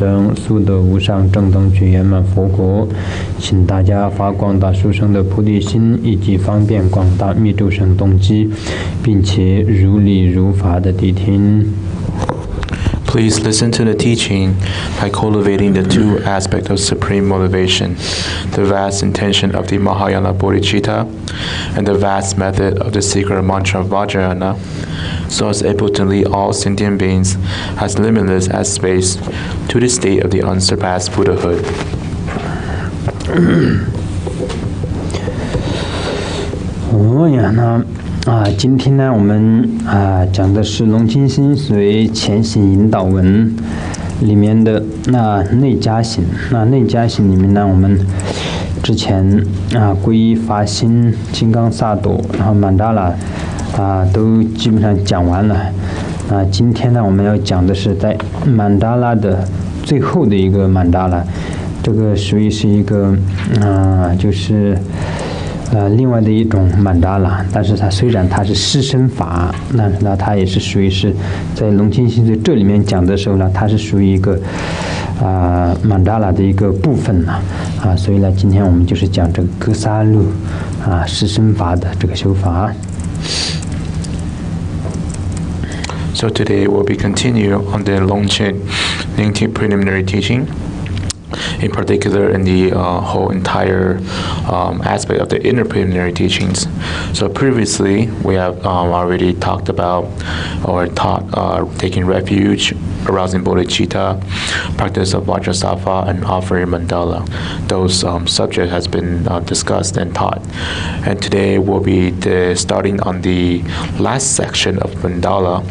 生，速得无上正等觉圆满佛果。请大家发广大殊胜的菩提心，以及方便广大密咒声动机，并且如理如法的谛听。Please listen to the teaching by cultivating the two aspects of supreme motivation, the vast intention of the Mahayana Bodhicitta, and the vast method of the secret mantra Vajrayana, so as able to lead all sentient beings as limitless as space to the state of the unsurpassed Buddhahood. 今天呢，我们讲的是《龙欽心髓前行引导文》里面的内家行。内家行里面呢，我们之前皈依发心、金刚萨埵，然后曼达拉都基本上讲完了。今天呢，我们要讲的是在曼达拉的最后的一个曼达拉，这个属于是一个就是另外的一种曼达拉，但是它虽然它是施身法，那它也是属于是在龙欽心髓这里面讲的时候呢，它是属于一个曼达拉的一个部分呢所以呢，今天我们就是讲这个格萨路施身法的这个修法。So today we'll be continue on the Longchen Nyingtik preliminary teaching. In particular, in the whole entire aspect of the inner preliminary teachings. So previously, we have already talked about or taught taking refuge, arousing bodhicitta, practice of Vajrasattva, and offering mandala. Those subjects has been discussed and taught. And today we'll be starting on the last section of mandala.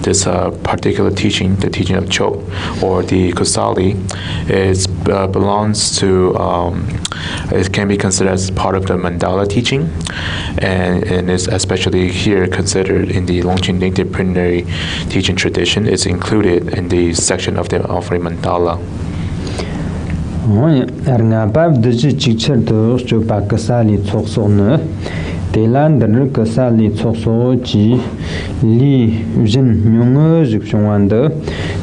This particular teaching, the teaching of Chod, or the Kusali, belongs to, it can be considered as part of the mandala teaching, and is especially here considered in the Longchen Nyingtik preliminary teaching tradition. It's included in the section of the offering mandala. Tailander Kusali Chod Ji Longchen Nyingtik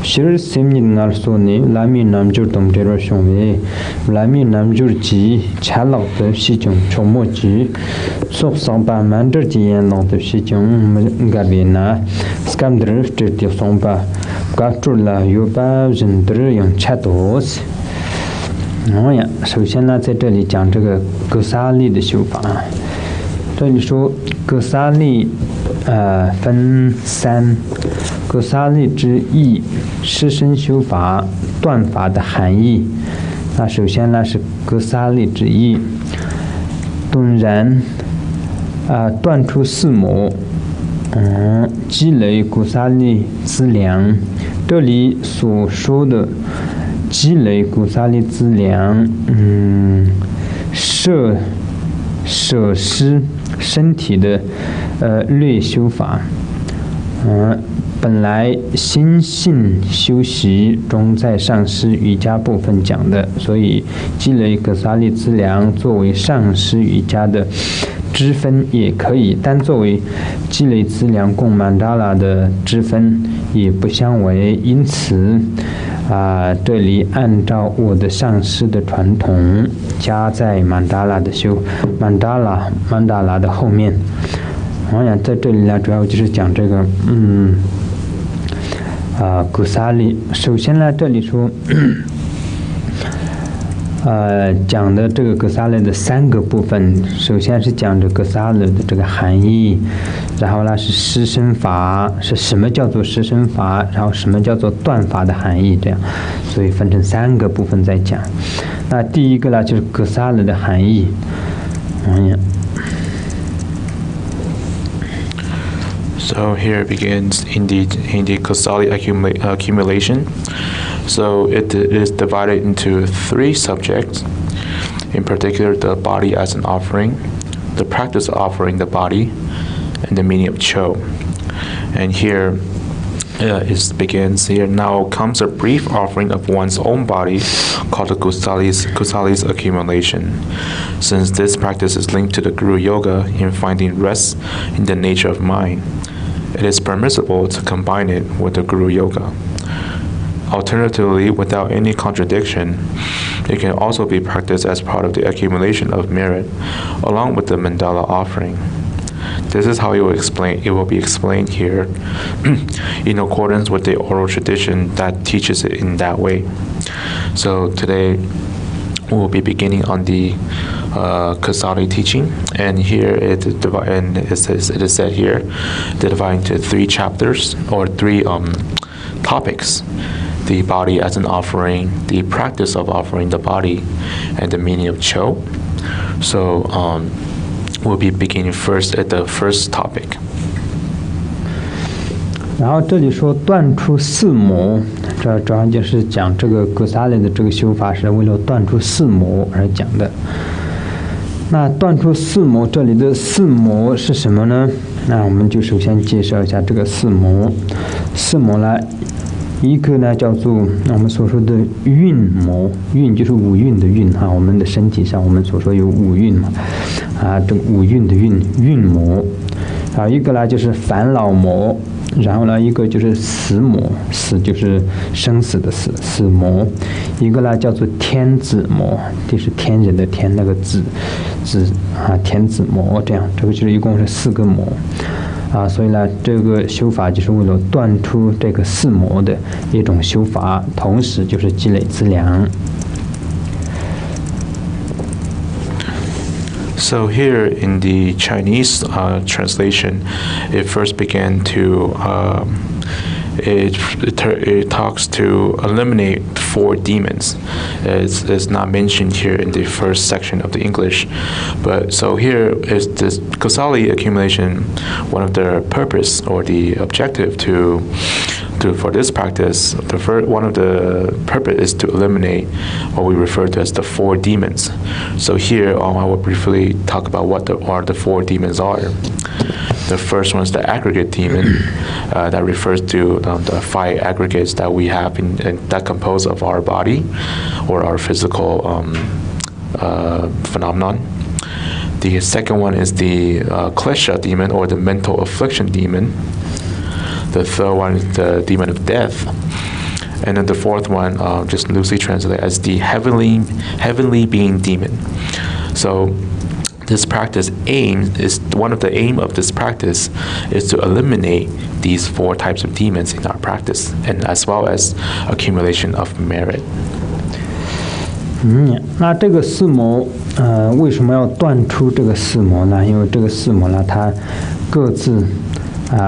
Shir Simnin Narsoni Lami Namjur Domdero Shongwe Lami Namjur Ji Chalak the Shijung Chomoji Sok Sampa Mandar Jian Long the Shijung Gabina Scamdr Tirti Sompa Gatrula Yuba Zendr Yang Chatos 首先呢，在这里讲这个格萨利的修法。这里说格萨利分三，格萨利之意，施身修法、断法的含义。首先呢是格萨利之意，顿然断除四魔，积累格萨利资粮。这里所说的积累格萨利资粮，舍施身体的略修法，本来心性修习中在上师瑜伽部分讲的，所以积累格萨利资粮作为上师瑜伽的支分也可以，但作为积累资粮供曼达拉的支分也不相违。因此这里按照我的上师的传统，加在曼达拉的修曼达拉的后面。我想在这里呢，主要就是讲这个古萨利。首先呢，这里说讲的这个格萨勒的三个部分，首先是讲这格萨勒的这个含义，然后呢是施身法，是什么叫做施身法，然后什么叫做断法的含义，这样，所以分成三个部分在讲。那第一个呢就是格萨勒的含义。So here it begins in the Kusali accumulation. So it is divided into three subjects, in particular the body as an offering, the practice of offering the body, and the meaning of Cho. And here it begins here. Now comes a brief offering of one's own body called the Kusali's accumulation. Since this practice is linked to the Guru Yoga in finding rest in the nature of mind, it is permissible to combine it with the Guru Yoga. Alternatively, without any contradiction, it can also be practiced as part of the accumulation of merit, along with the mandala offering. This is how it will be explained here, in accordance with the oral tradition that teaches it in that way. So today, we'll be beginning on the Kusali teaching, and here it is said here, divided into 3 chapters or 3 topics: the body as an offering, the practice of offering the body, and the meaning of Cho. So we'll be beginning first at the first topic. 然后这里说断除四魔，这主要就是讲这个格萨里的这个修法是为了断除四魔而讲的。那断除四魔，这里的四魔是什么呢？那我们就首先介绍一下这个四魔。四魔呢，一个呢叫做我们所说的蕴魔，蕴就是五蕴的蕴哈，我们的身体上我们所说有五蕴嘛，这个五蕴的蕴魔。一个呢就是烦恼魔。然后呢，一个就是死魔，死就是生死的死魔；一个呢叫做天子魔，就是天人的天那个子天子魔，这样，这个就是一共是4个魔所以呢，这个修法就是为了断除这个四魔的一种修法，同时就是积累资粮。So here in the Chinese translation, it first began to it talks to eliminate 4 demons. It's not mentioned here in the first section of the English, but so here is this Kusali accumulation. One of the purpose or the objective for this practice, one of the purpose is to eliminate what we refer to as the 4 demons. So here, I will briefly talk about what the 4 demons are. The first one is the aggregate demon, that refers to the 5 aggregates that we have that compose of our body or our physical phenomenon. The second one is the klesha demon, or the mental affliction demon. The third one is the demon of death. And then the fourth one, just loosely translated as the heavenly being demon. So this practice one of the aim of this practice is to eliminate these 4 types of demons in our practice, and as well as accumulation of merit. 那这个四魔，为什么要断出这个四魔呢？因为这个四魔呢，它各自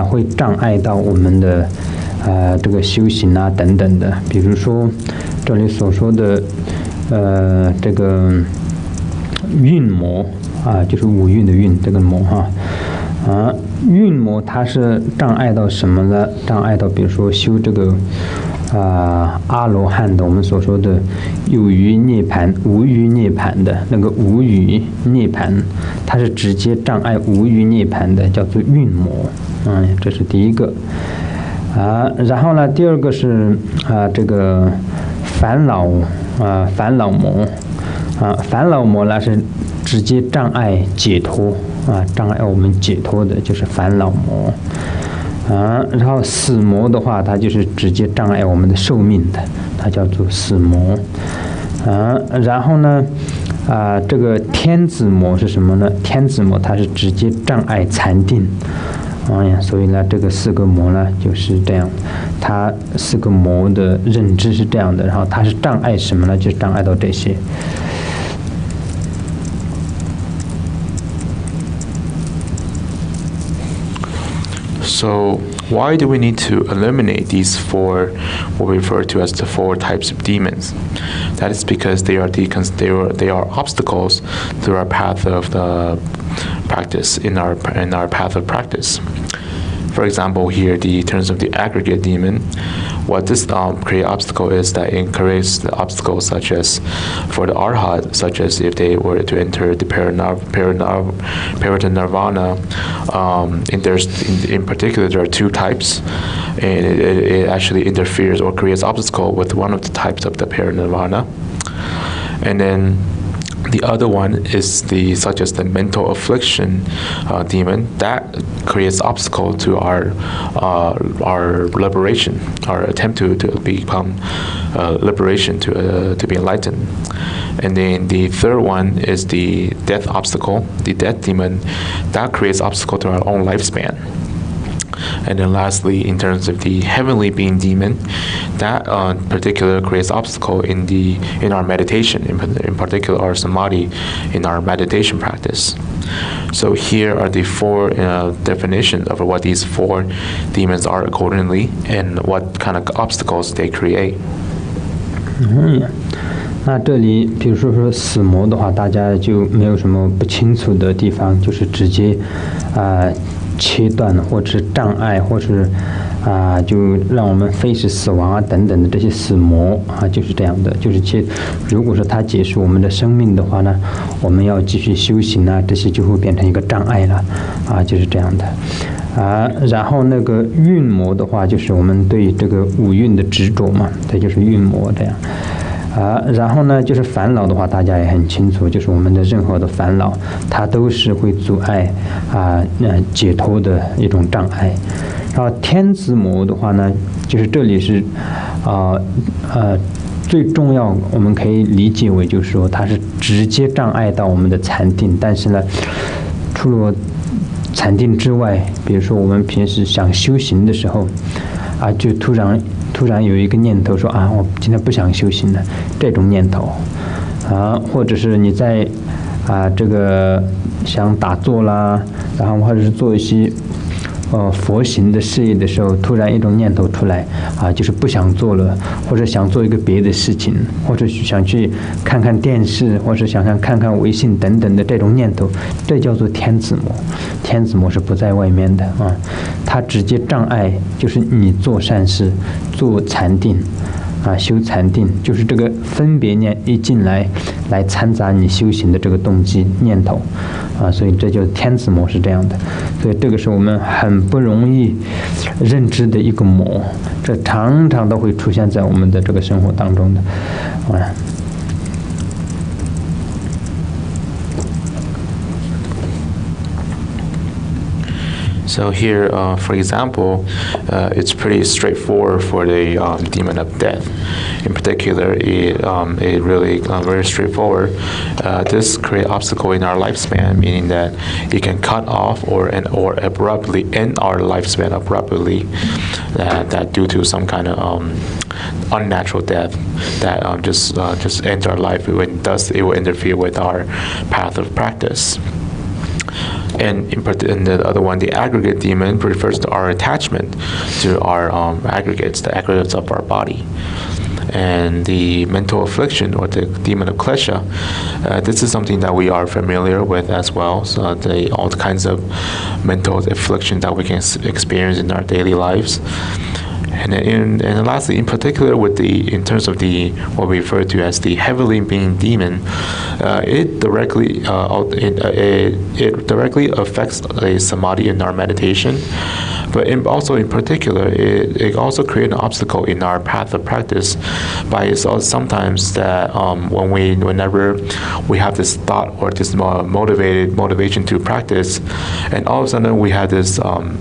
会障碍到我们的这个修行等等的。比如说这里所说的这个蕴魔就是五蕴的蕴这个魔蕴魔它是障碍到什么呢？障碍到比如说修这个阿罗汉的，我们所说的有余涅盘、无余涅盘的那个无余涅盘，它是直接障碍无余涅盘的，叫做蕴魔。这是第一个然后呢，第二个是这个烦恼魔烦恼魔呢是直接障碍解脱障碍我们解脱的，就是烦恼魔。然后死魔的话，它就是直接障碍我们的寿命的，它叫做死魔。然后呢，这个天子魔是什么呢？天子魔它是直接障碍禅定。所以呢，这个4个魔呢就是这样，它4个魔的认知是这样的，然后它是障碍什么呢？就障碍到这些。So why do we need to eliminate these 4, what we refer to as the 4 types of demons? That is because they are obstacles to our path of the practice, in our path of practice. For example, here in terms of the aggregate demon, what this create obstacle is that it creates the obstacles such as for the arhat, such as if they were to enter the parinirvana. In particular, there are 2 types, and it actually interferes or creates obstacle with one of the types of the parinirvana. And then The other one is such as the mental affliction demon that creates obstacle to our liberation, our attempt to become liberation, to be enlightened. And then the third one is the death obstacle, the death demon that creates obstacle to our own lifespan. And then lastly, in terms of the heavenly being demon, that in particular creates obstacle in our meditation, in particular our samadhi, in our meditation practice. So here are the four definitions of what these four demons are accordingly, and what kind of obstacles they create. 那这里比如说死魔的话，大家就没有什么不清楚的地方，就是直接切断或者是障碍，或是就让我们飞逝死亡等等的这些死魔就是这样的，就是如果说它结束我们的生命的话呢，我们要继续修行这些就会变成一个障碍了就是这样的然后那个蕴魔的话，就是我们对这个五蕴的执着嘛，这就是蕴魔这样然后呢，就是烦恼的话，大家也很清楚，就是我们的任何的烦恼，它都是会阻碍解脱的一种障碍。然后天子魔的话呢，就是这里是最重要，我们可以理解为就是说，它是直接障碍到我们的禅定，但是呢，除了禅定之外，比如说我们平时想修行的时候就突然有一个念头说我今天不想修行了，这种念头或者是你在这个想打坐啦，然后或者是做一些佛行的事业的时候，突然一种念头出来就是不想做了，或者想做一个别的事情，或者想去看看电视，或者想看看微信等等的这种念头，这叫做天子魔。天子魔是不在外面的它直接障碍就是你做善事、做禅定修禅定，就是这个分别念一进来掺杂你修行的这个动机念头所以这就是天子魔是这样的。所以这个是我们很不容易认知的一个魔，这常常都会出现在我们的这个生活当中的So here, for example, it's pretty straightforward for the demon of death. In particular, it really very straightforward. This creates obstacle in our lifespan, meaning that it can cut off or abruptly end our lifespan abruptly, that due to some kind of unnatural death that just ends our life. Thus, it will interfere with our path of practice. And in the other one, the aggregate demon refers to our attachment to our aggregates, the aggregates of our body. And the mental affliction, or the demon of klesha, this is something that we are familiar with as well. So all kinds of mental affliction that we can experience in our daily lives. And lastly, in particular, in terms of what we refer to as the heavenly being demon, it directly affects a samadhi in our meditation. But also in particular, it also creates an obstacle in our path of practice by sometimes that whenever we have this thought or this motivation to practice, and all of a sudden we have this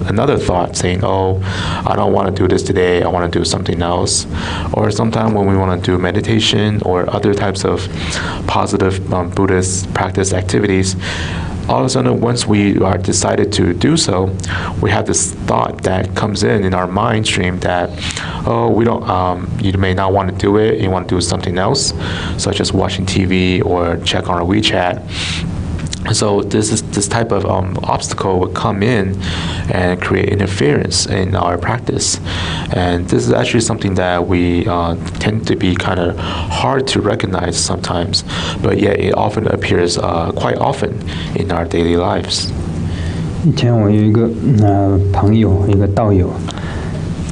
another thought saying, I don't want to do this today, I want to do something else. Or sometimes when we want to do meditation or other types of positive Buddhist practice activities, all of a sudden, once we are decided to do so, we have this thought that comes in our mind stream that, we don't, you may not want to do it, you want to do something else, such as watching TV or check on our WeChat. So this type of obstacle would come in and create interference in our practice. And this is actually something that we tend to be kind of hard to recognize sometimes, but yet it often appears quite often in our daily lives. 以前我有一个朋友，一个道友，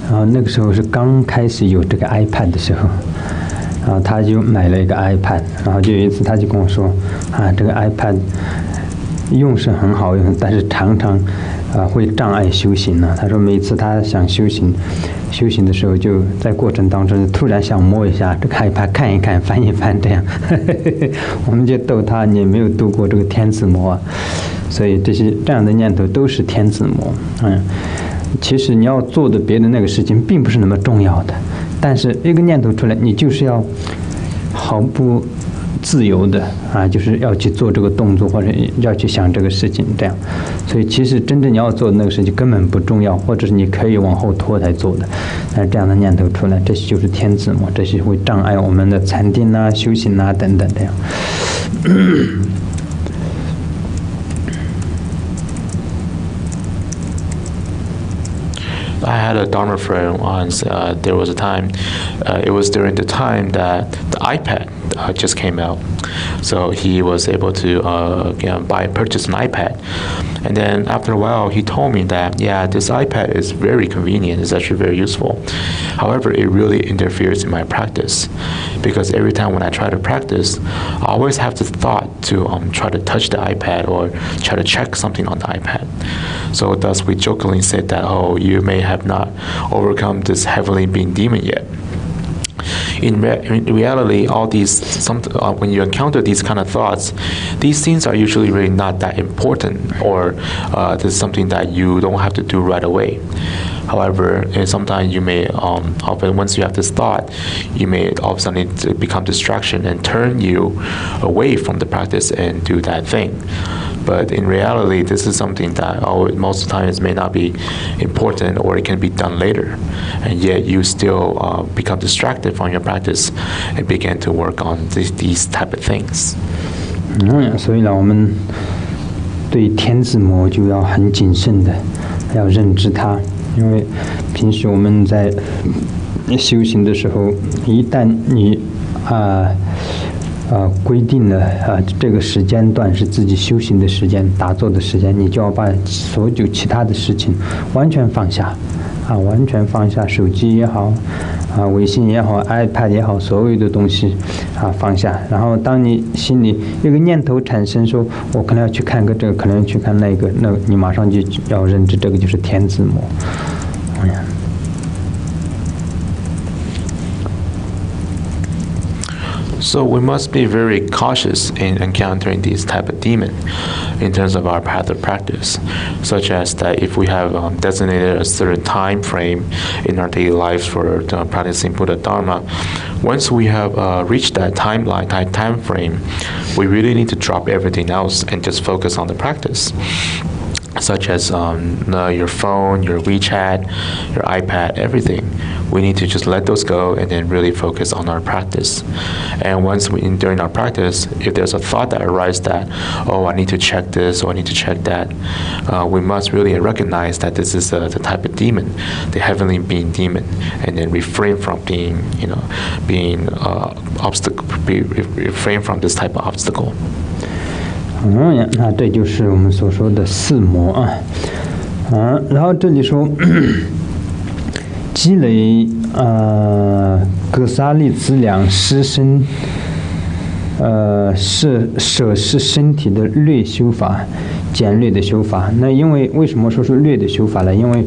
然后那个时候是刚开始有这个 iPad 的时候，然后他就买了一个 iPad， 然后就有一次他就跟我说这个 iPad 用是很好用，但是常常会障碍修行他说每次他想修行修行的时候就在过程当中突然想摸一下这个iPad看一看翻一翻这样，我们就逗他你没有度过这个天子魔啊，所以这样的念头都是天子魔。其实你要做的别的那个事情并不是那么重要的，但是一个念头出来，你就是要毫不自由的就是要去做这个动作，或者要去想这个事情这样。所以其实真正你要做的那个事情根本不重要，或者是你可以往后拖来做的，但是这样的念头出来，这就是天子魔，这些会障碍我们的禅定修行等等这样。I had a Dharma friend once. There was a time, it was during the time that the iPad just came out. So he was able to purchase an iPad. And then after a while, he told me that, yeah, this iPad is very convenient. It's actually very useful. However, it really interferes in my practice. Because every time when I try to practice, I always have the thought to try to touch the iPad or try to check something on the iPad. So thus we jokingly said that, oh, you may have not overcome this heavenly being demon yet. In reality, all these, when you encounter these kind of thoughts, these things are usually really not that important, or this is something that you don't have to do right away. However, sometimes you may, often once you have this thought, you may all of a sudden it become distraction and turn you away from the practice and do that thing. But in reality, this is something that most of the times may not be important, or it can be done later. And yet you still become distracted from your practice and begin to work on these type of things. 所以呢，我们对天子魔就要很谨慎的要认知它，因为平时我们在修行的时候，一旦你规定了这个时间段是自己修行的时间、打坐的时间，你就要把所有其他的事情完全放下，完全放下，手机也好，微信也好 ，iPad 也好，所有的东西放下。然后当你心里有个念头产生，说我可能要去看个这个，可能要去看那个，那你马上就要认知这个就是天子魔。So we must be very cautious in encountering these type of demon in terms of our path of practice, such as that if we have designated a certain time frame in our daily lives for practicing Buddha Dharma, once we have reached that timeline, that time frame, we really need to drop everything else and just focus on the practice. Such as your phone, your WeChat, your iPad, everything. We need to just let those go and then really focus on our practice. And once during our practice, if there's a thought that arises that, oh, I need to check this or I need to check that, we must really recognize that this is the type of demon, the heavenly being demon, and then refrain from refrain from this type of obstacle. 那这就是我们所说的四魔然后这里说积累格萨利资粮施身舍施身体的略修法，简略的修法。那因为什么说是略的修法呢？因为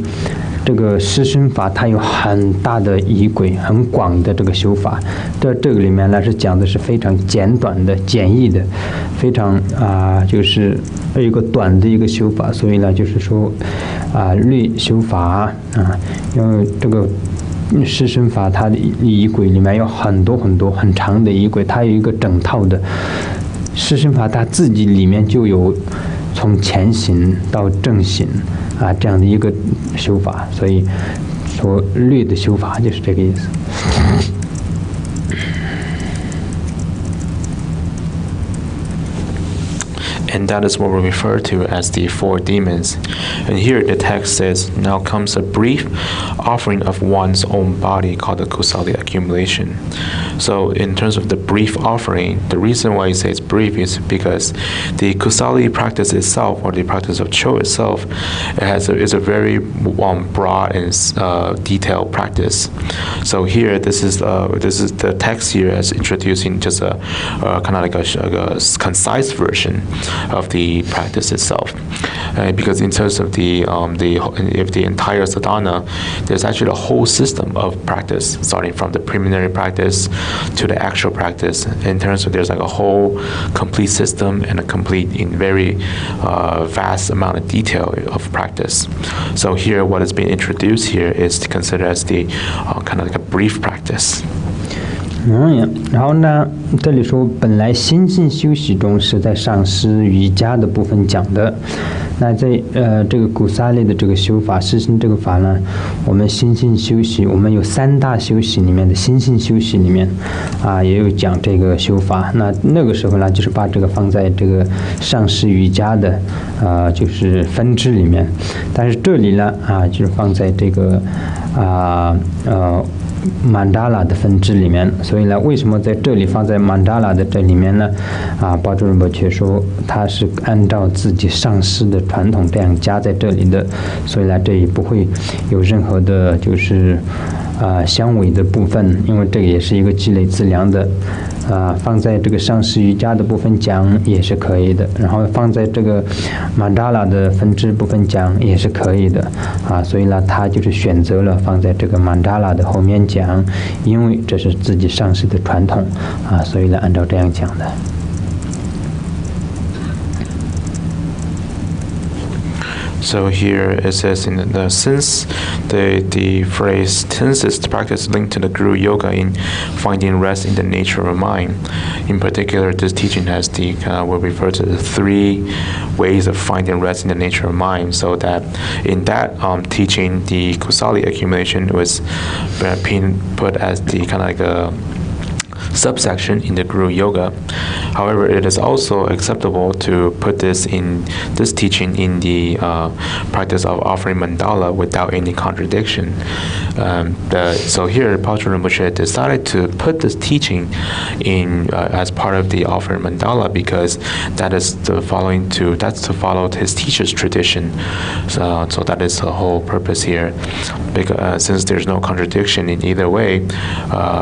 这个施身法它有很大的仪轨，很广的这个修法，在这个里面呢是讲的是非常简短的、简易的，非常就是一个短的一个修法，所以呢就是说略修法因为这个施身法它的仪轨里面有很多很多很长的仪轨，它有一个整套的施身法，它自己里面就有从前行到正行这样的一个修法，所以说略的修法就是这个意思。And that is what we refer to as the four demons. And here the text says, now comes a brief offering of one's own body called the Kusali accumulation. So in terms of the brief offering, the reason why it says brief is because the Kusali practice itself, or the practice of Chod itself, is a very broad and detailed practice. So here, this is the text here as introducing just a kind of like a concise version of the practice itself. Because in terms of the entire sadhana, there's actually a whole system of practice, starting from the preliminary practice to the actual practice. In terms of there's like a whole complete system and a complete in very vast amount of detail of practice. So here, what is being introduced here is considered as the kind of like a brief practice. 然后呢，这里说本来心性修习中是在上师瑜伽的部分讲的。那在这个古萨利的这个修法施身这个法呢，我们心性修习，我们有3大修习里面的心性修习里面也有讲这个修法。那个时候呢，就是把这个放在这个上师瑜伽的就是分支里面，但是这里呢就是放在这个曼达拉的分支里面，所以呢，为什么在这里放在曼达拉的这里面呢？巴珠仁波切说他是按照自己上师的传统这样加在这里的，所以呢，这也不会有任何的就是相违的部分，因为这个也是一个积累资粮的。放在这个上师瑜伽的部分讲也是可以的，然后放在这个曼达拉的分支部分讲也是可以的所以呢，他就是选择了放在这个曼达拉的后面讲，因为这是自己上师的传统所以呢，按照这样讲的。So here it says since the phrase tenses practice linked to the Guru Yoga in finding rest in the nature of mind. In particular, this teaching has will refer to the 3 ways of finding rest in the nature of mind. So that in that teaching, the Kusali accumulation was being put as the kind of like a subsection in the Guru Yoga. However, it is also acceptable to put this teaching in the practice of offering mandala without any contradiction. So here, Patrul Rinpoche decided to put this teaching in as part of the offering mandala because that's to follow his teacher's tradition. So that is the whole purpose here. Because since there's no contradiction in either way,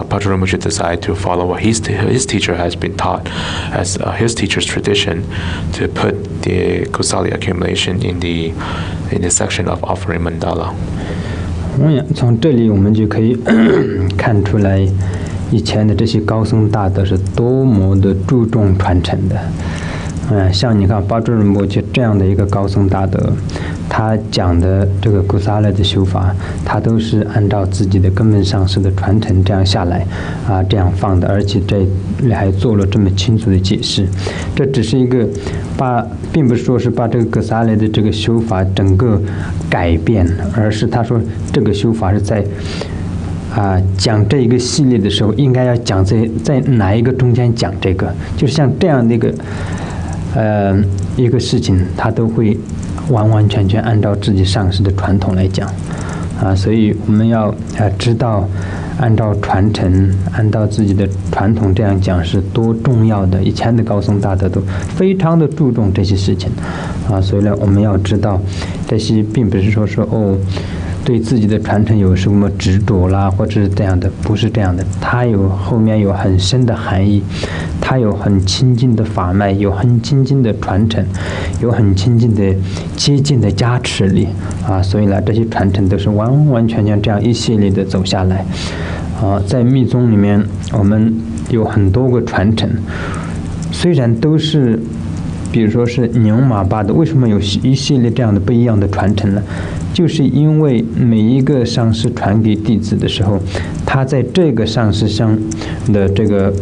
Patrul Rinpoche decided to follow what his teacher has been taught as his teacher's tradition, to put the Kusali accumulation in the section of offering mandala. 从这里我们就可以看出来，以前的这些高僧大德是多么的注重传承的。像你看巴珠仁波切这样的一个高僧大德，他讲的这个古萨勒的修法，他都是按照自己的根本上师的传承这样下来这样放的，而且这里还做了这么清楚的解释。这只是一个并不是说是把这个古萨勒的这个修法整个改变，而是他说这个修法是在讲这一个系列的时候，应该要讲在哪一个中间讲这个，就是像这样的一个事情，他都会完完全全按照自己上师的传统来讲所以我们要知道按照传承，按照自己的传统这样讲是多重要的。以前的高僧大德都非常的注重这些事情所以呢，我们要知道这些并不是说对自己的传承有什么执着啦，或者是这样的，不是这样的。它后面有很深的含义，它有很亲近的法脉，有很亲近的传承，有很亲近的接近的加持力所以呢，这些传承都是完完全全这样一系列的走下来在密宗里面，我们有很多个传承，虽然都是比如说是宁玛巴的，为什么有一系列这样的不一样的传承呢？就是因为每一个上师传给弟子的时候，他在这个上师上的这个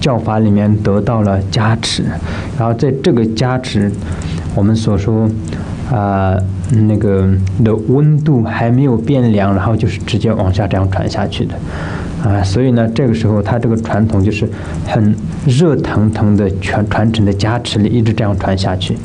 教法里面得到了加持，然后在这个加持，我们所说那个的温度还没有变凉，然后就是直接往下这样传下去的所以呢，这个时候他这个传统就是很热腾腾的传承的加持力，一直这样传下去